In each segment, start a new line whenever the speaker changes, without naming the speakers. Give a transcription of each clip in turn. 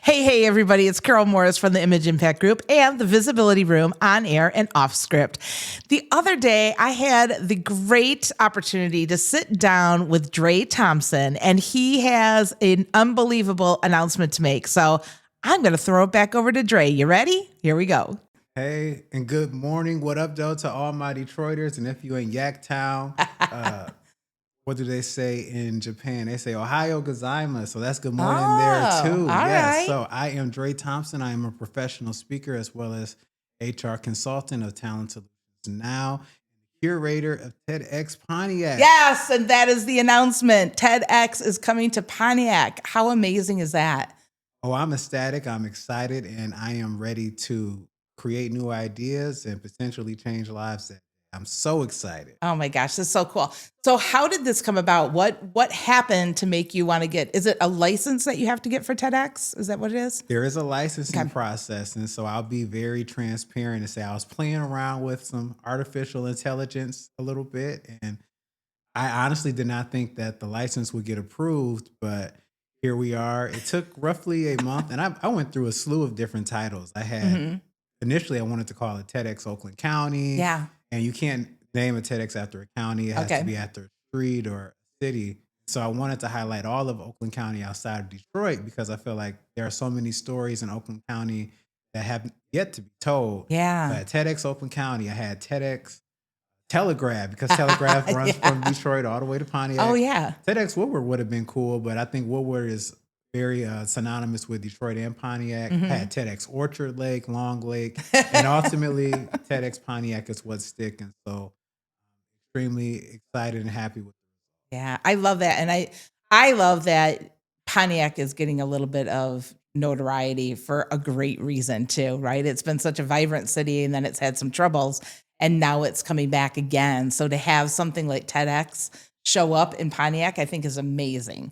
Hey, everybody. It's Karyl Morris from the Image Impact Group and the Visibility Room on air and off script. The other day, I had the great opportunity to sit down with Dre Thompson, and he has an unbelievable announcement to make. So I'm going to throw it back over to Dre. You ready? Here we go.
Hey, and good morning. What up, though, to all my Detroiters? And if you're in Yaktown, what do they say in Japan? They say Ohio gozaimasu. So that's good morning there, too.
All right.
So I am Dre Thompson. I am a professional speaker as well as HR consultant of Talent Solutions Now, curator of TEDx Pontiac.
Yes, and that is the announcement. TEDx is coming to Pontiac. How amazing is that?
Oh, I'm ecstatic. I'm excited, and I am ready to create new ideas and potentially change lives. I'm so excited.
Oh my gosh, this is so cool. So how did this come about? What happened to make you want to get, is it a license that you have to get for TEDx? Is that what it is?
There is a licensing process. And so I'll be very transparent and say I was playing around with some artificial intelligence a little bit. And I honestly did not think that the license would get approved, but here we are. It took roughly a month, and I went through a slew of different titles. I had, initially I wanted to call it TEDx Oakland County.
Yeah.
And you can't name a TEDx after a county. It has to be after a street or a city. So I wanted to highlight all of Oakland County outside of Detroit because I feel like there are so many stories in Oakland County that have yet to be told.
Yeah.
So at TEDx Oakland County, I had TEDx Telegraph because Telegraph runs from Detroit all the way to Pontiac.
Oh, yeah.
TEDx Woodward would have been cool, but I think Woodward is very synonymous with Detroit and Pontiac. I had TEDx Orchard Lake, Long Lake, and ultimately TEDx Pontiac is what's sticking. So extremely excited and happy with it.
Yeah, I love that. And I love that Pontiac is getting a little bit of notoriety for a great reason too, right? It's been such a vibrant city and then it's had some troubles and now it's coming back again. So to have something like TEDx show up in Pontiac, I think is amazing.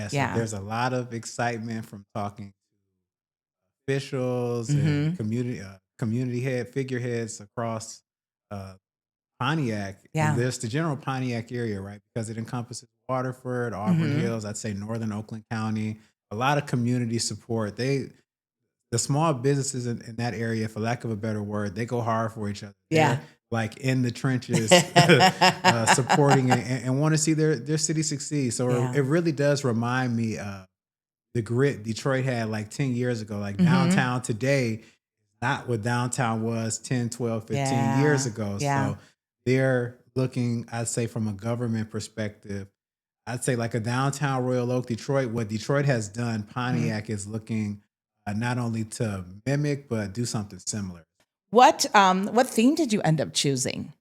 Yeah, so there's a lot of excitement from talking to officials and community figureheads across Pontiac.
Yeah.
And there's the general Pontiac area, right? Because it encompasses Waterford, Auburn Hills, I'd say northern Oakland County, a lot of community support. The small businesses in that area, for lack of a better word, they go hard for each other.
Yeah.
They're like in the trenches supporting and want to see their city succeed. So it really does remind me of the grit Detroit had like 10 years ago. Like downtown today, not what downtown was 10, 12, 15 years ago. So they're looking, I'd say from a government perspective, I'd say like a downtown Royal Oak, Detroit, what Detroit has done, Pontiac is looking not only to mimic, but do something similar.
What theme did you end up choosing?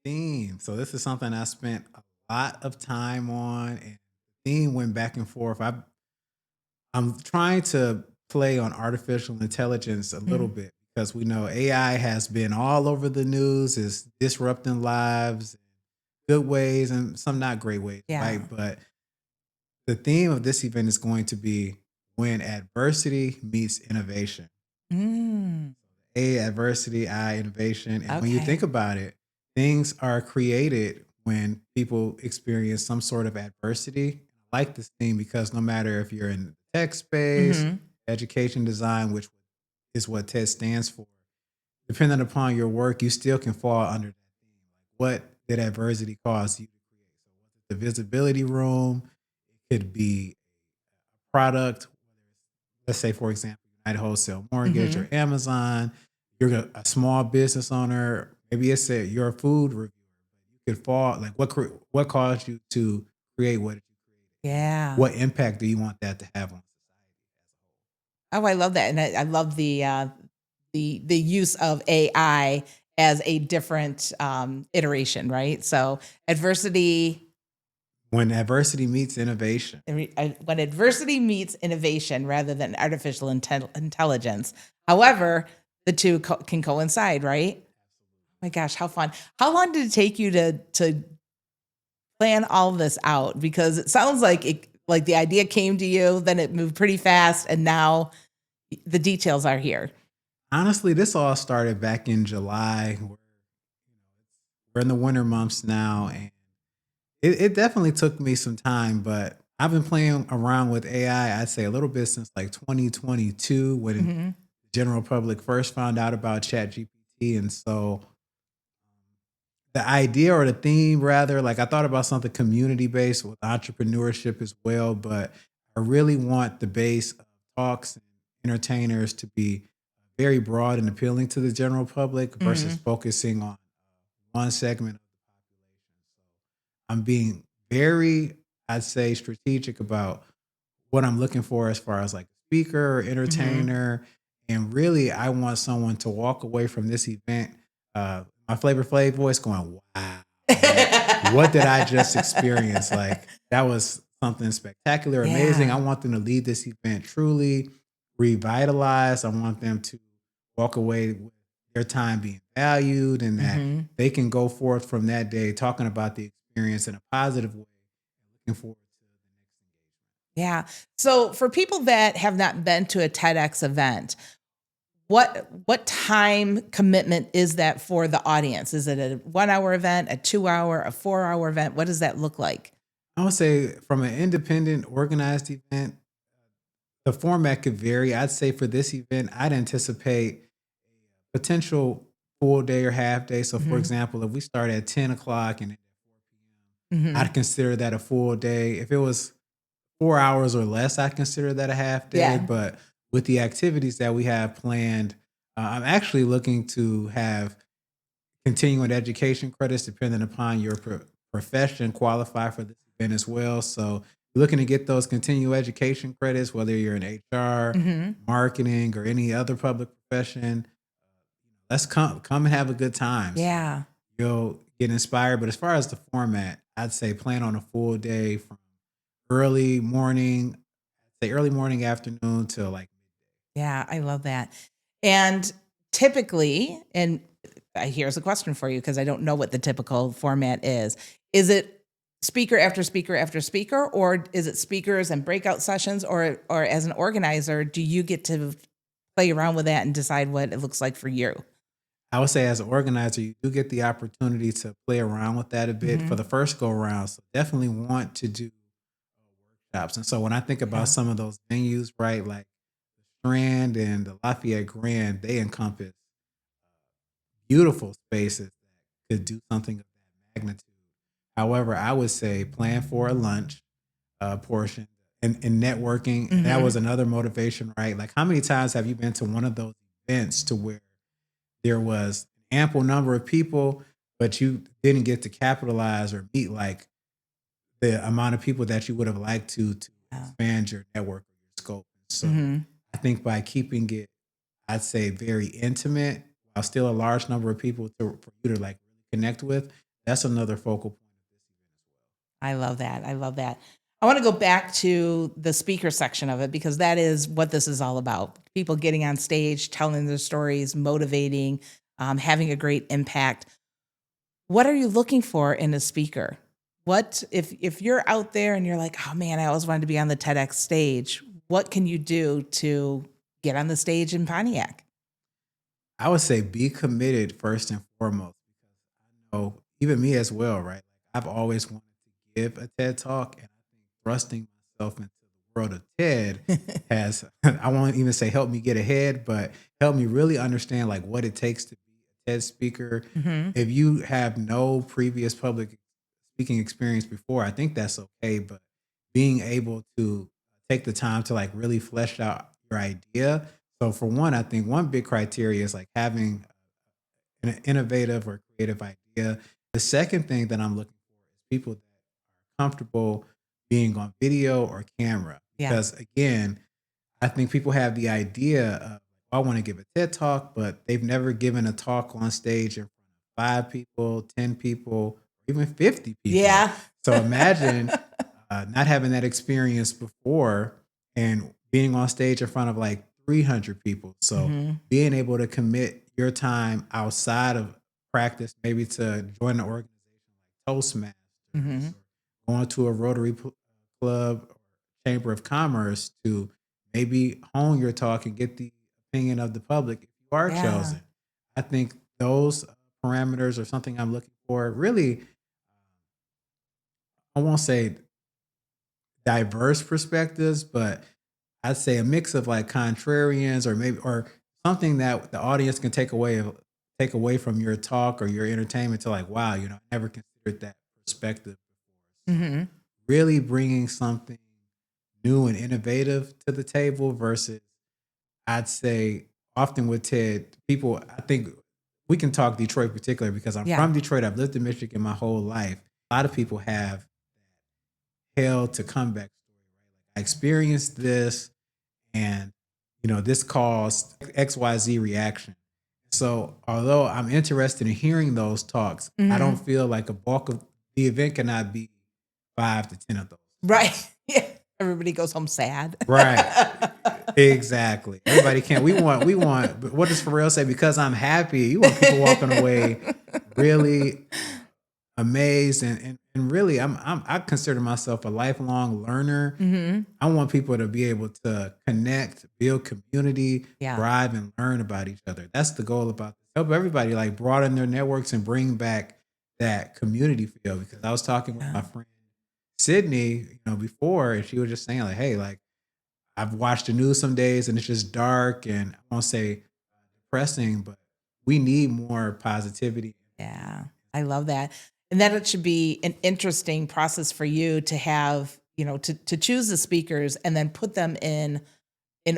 Theme. So this is something I spent a lot of time on, and the theme went back and forth. I'm trying to play on artificial intelligence a little bit because we know AI has been all over the news, is disrupting lives, good ways and some not great ways, right? But the theme of this event is going to be when adversity meets innovation. A, adversity, I, innovation. And when you think about it, things are created when people experience some sort of adversity. I like this theme because no matter if you're in the tech space, education design, which is what TED stands for, depending upon your work, you still can fall under that theme. What did adversity cause you to create? So was it the visibility room? It could be a product, let's say, for example, United Wholesale Mortgage or Amazon. You're a small business owner. Maybe it's you're a food reviewer. You could fall, like what caused you to create what you created?
Yeah.
What impact do you want that to have on society?
Oh, I love that. And I love the use of AI as a different iteration, right? So
when adversity meets innovation.
When adversity meets innovation rather than artificial intelligence. However, the two can coincide, right? Oh my gosh, how fun. How long did it take you to plan all this out? Because it sounds like the idea came to you, then it moved pretty fast, and now the details are here.
Honestly, this all started back in July. We're in the winter months now, and it definitely took me some time, but I've been playing around with AI, I'd say a little bit since like 2022 when the
Hmm.
general public first found out about ChatGPT. And so the idea or the theme rather, like I thought about something community based with entrepreneurship as well, but I really want the base of talks and entertainers to be very broad and appealing to the general public versus
Hmm.
focusing on one segment of the population. So I'm being very, I'd say, strategic about what I'm looking for as far as like speaker or
Hmm.
entertainer. And really, I want someone to walk away from this event, my Flavor Flav voice going, wow, like what did I just experience? Like that was something spectacular, amazing. I
Yeah.
want them to leave this event truly revitalized. I want them to walk away with their time being valued and that
Hmm.
they can go forth from that day talking about the experience in a positive way. Looking forward to the next engagement.
Yeah. So for people that have not been to a TEDx event, what time commitment is that for the audience? Is it a 1 hour event, a 2 hour, a 4 hour event? What does that look like?
I would say from an independent, organized event, the format could vary. I'd say for this event, I'd anticipate potential full day or half day. So, for
Hmm.
example, if we start at 10 o'clock and end at 4 p.m.,
Hmm.
I'd consider that a full day. If it was 4 hours or less, I'd consider that a half day.
Yeah.
But with the activities that we have planned, I'm actually looking to have continuing education credits depending upon your profession qualify for this event as well. So you're looking to get those continuing education credits, whether you're in HR,
Hmm.
marketing, or any other public profession. Let's come and have a good time. So
Yeah.
you'll get inspired. But as far as the format, I'd say plan on a full day from early morning, say early morning, afternoon till like
Yeah. I love that. And typically, and here's a question for you because I don't know what the typical format is. Is it speaker after speaker after speaker, or is it speakers and breakout sessions, or as an organizer, do you get to play around with that and decide what it looks like for you?
I would say as an organizer, you do get the opportunity to play around with that a bit for
Hmm.
the first go around. So definitely want to do workshops. And so when I think about
Yeah.
some of those venues, right, like the Strand and the Lafayette Grand, they encompass beautiful spaces that could do something of that magnitude. However, I would say plan for a lunch portion and networking. And that was
Hmm.
another motivation, right? Like how many times have you been to one of those events to where there was an ample number of people, but you didn't get to capitalize or meet like the amount of people that you would have liked to
Yeah.
expand your network or your scope. So
Hmm.
I think by keeping it, I'd say very intimate while still a large number of people for you to like really connect with, that's another focal point of this event as well.
I love that. I love that. I want to go back to the speaker section of it because that is what this is all about. People getting on stage, telling their stories, motivating, having a great impact. What are you looking for in a speaker? What if you're out there and you're like, oh man, I always wanted to be on the TEDx stage. What can you do to get on the stage in Pontiac?
I would say be committed first and foremost because I know even me as well, right? Like I've always wanted to give a TED talk, and I think thrusting myself into the world of TED has I won't even say help me get ahead, but help me really understand like what it takes to be a TED speaker.
Hmm.
If you have no previous public speaking experience before, I think that's okay. But being able to take the time to like really flesh out your idea. So for one, I think one big criteria is like having an innovative or creative idea. The second thing that I'm looking for is people that are comfortable being on video or camera.
Yeah.
Because again, I think people have the idea of, "Oh, I want to give a TED talk, but they've never given a talk on stage in front of 5 people, 10 people, even 50 people.
Yeah.
So imagine not having that experience before and being on stage in front of like 300 people. So
Hmm.
being able to commit your time outside of practice, maybe to join an organization like Toastmasters
Hmm.
or going to a Rotary Club or Chamber of Commerce to maybe hone your talk and get the opinion of the public if you are
Yeah.
chosen. I think those parameters are something I'm looking for. Really, I won't say diverse perspectives, but I'd say a mix of like contrarians or maybe or something that the audience can take away from your talk or your entertainment to like, wow, I never considered that perspective before. So
Hmm.
really bringing something new and innovative to the table versus I'd say often with TED, people, I think we can talk Detroit particular because I'm
Yeah.
from Detroit. I've lived in Michigan my whole life. A lot of people have hell to comeback story, right? Like I experienced this and this caused XYZ reaction. So although I'm interested in hearing those talks, I don't
Hmm.
feel like a bulk of the event cannot be 5 to 10 of those.
Right. Yeah. Everybody goes home sad.
Right. Exactly. Everybody can't. We want, but what does Pharrell say? Because I'm happy. You want people walking away really amazed and really I consider myself a lifelong learner.
Hmm.
I want people to be able to connect, build community,
Yeah.
thrive, and learn about each other. That's the goal about this. Help everybody like broaden their networks and bring back that community feel. Because I was talking with
Yeah.
my friend Sydney, before, and she was just saying like, hey, like I've watched the news some days and it's just dark and I won't say depressing, but we need more positivity.
Yeah, I love that. And that it should be an interesting process for you to have, to choose the speakers and then put them in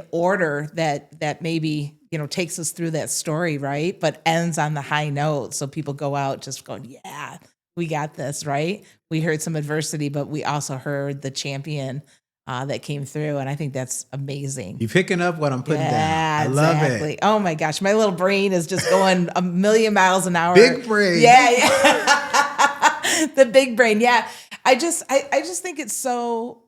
order that maybe, takes us through that story, right? But ends on the high note. So people go out just going, yeah, we got this, right? We heard some adversity, but we also heard the champion that came through. And I think that's amazing.
You picking up what I'm putting down.
Yeah,
I love it.
exactly. Oh my gosh, my little brain is just going a million miles an hour.
Big brain.
Yeah, yeah. The big brain. Yeah. I just think it's so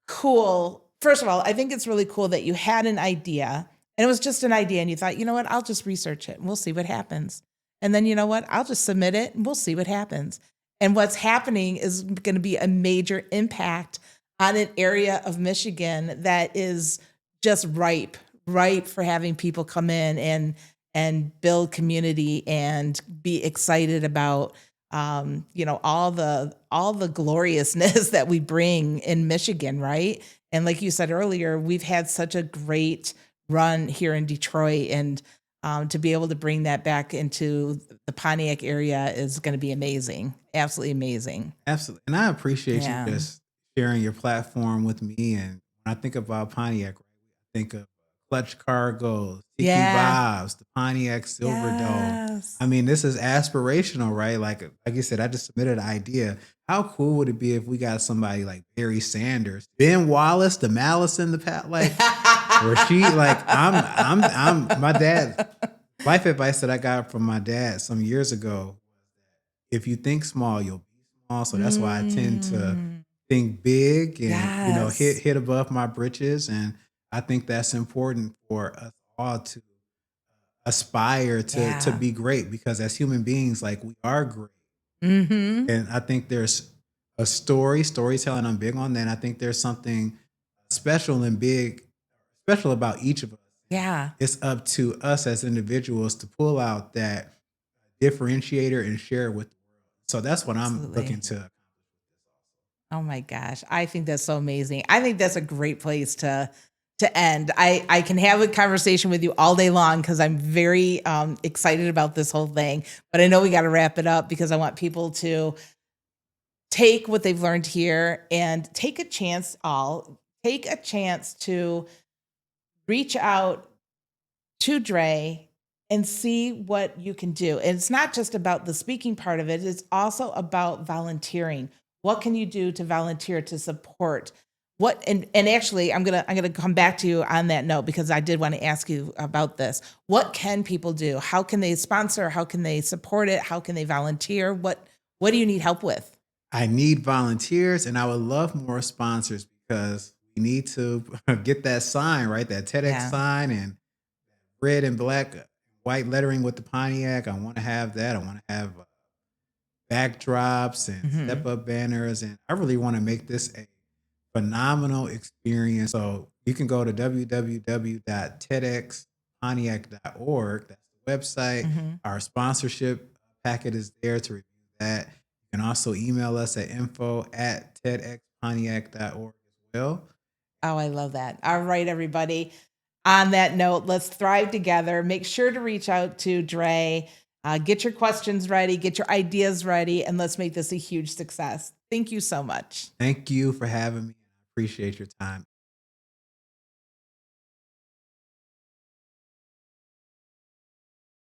cool. First of all, I think it's really cool that you had an idea and it was just an idea and you thought, you know what, I'll just research it and we'll see what happens. And then you know what, I'll just submit it and we'll see what happens. And what's happening is going to be a major impact on an area of Michigan that is just ripe for having people come in and build community and be excited about all the gloriousness that we bring in Michigan, right? And like you said earlier, we've had such a great run here in Detroit, and to be able to bring that back into the Pontiac area is going to be amazing, absolutely amazing.
Absolutely. And I appreciate you
Yeah.
just sharing your platform with me. And when I think about Pontiac, right, I think of Clutch Cargoes, Tiki
Yeah.
Vibes, the Pontiac Silver Dome.
Yes.
I mean, this is aspirational, right? Like you said, I just submitted an idea. How cool would it be if we got somebody like Barry Sanders, Ben Wallace, the Malice in the Pat, like where she like I'm my dad. Life advice that I got from my dad some years ago: if you think small, you'll be small. So that's why I tend to
Mm,
think big and hit
yes.
hit above my britches. And I think that's important for us all to aspire to
Yeah.
be great because as human beings, like we are great.
Mhm.
And I think there's storytelling. I'm big on that. And I think there's something special about each of us.
Yeah.
It's up to us as individuals to pull out that differentiator and share it with the world. So that's what I'm looking
Absolutely.
to.
Oh my gosh. I think that's so amazing. I think that's a great place to end. I can have a conversation with you all day long because I'm very excited about this whole thing. But I know we got to wrap it up because I want people to take what they've learned here and take a chance to reach out to Dre and see what you can do. And it's not just about the speaking part of it, it's also about volunteering. What can you do to volunteer to support? What and actually I'm gonna come back to you on that note because I did want to ask you about this. What can people do? How can they sponsor? How can they support it? How can they volunteer? What do you need help with?
I need volunteers and I would love more sponsors because we need to get that sign, right? That TEDx
Yeah.
sign and red and black, white lettering with the Pontiac. I want to have that. I want to have backdrops and step
Hmm.
up banners. And I really want to make this a phenomenal experience. So you can go to www.tedxpontiac.org. That's the website.
Hmm.
Our sponsorship packet is there to review that. You can also email us at info@tedxpontiac.org well.
Oh, I love that. All right, everybody. On that note, let's thrive together. Make sure to reach out to Dre. Get your questions ready, get your ideas ready, and let's make this a huge success. Thank you so much.
Thank you for having me. I appreciate your time.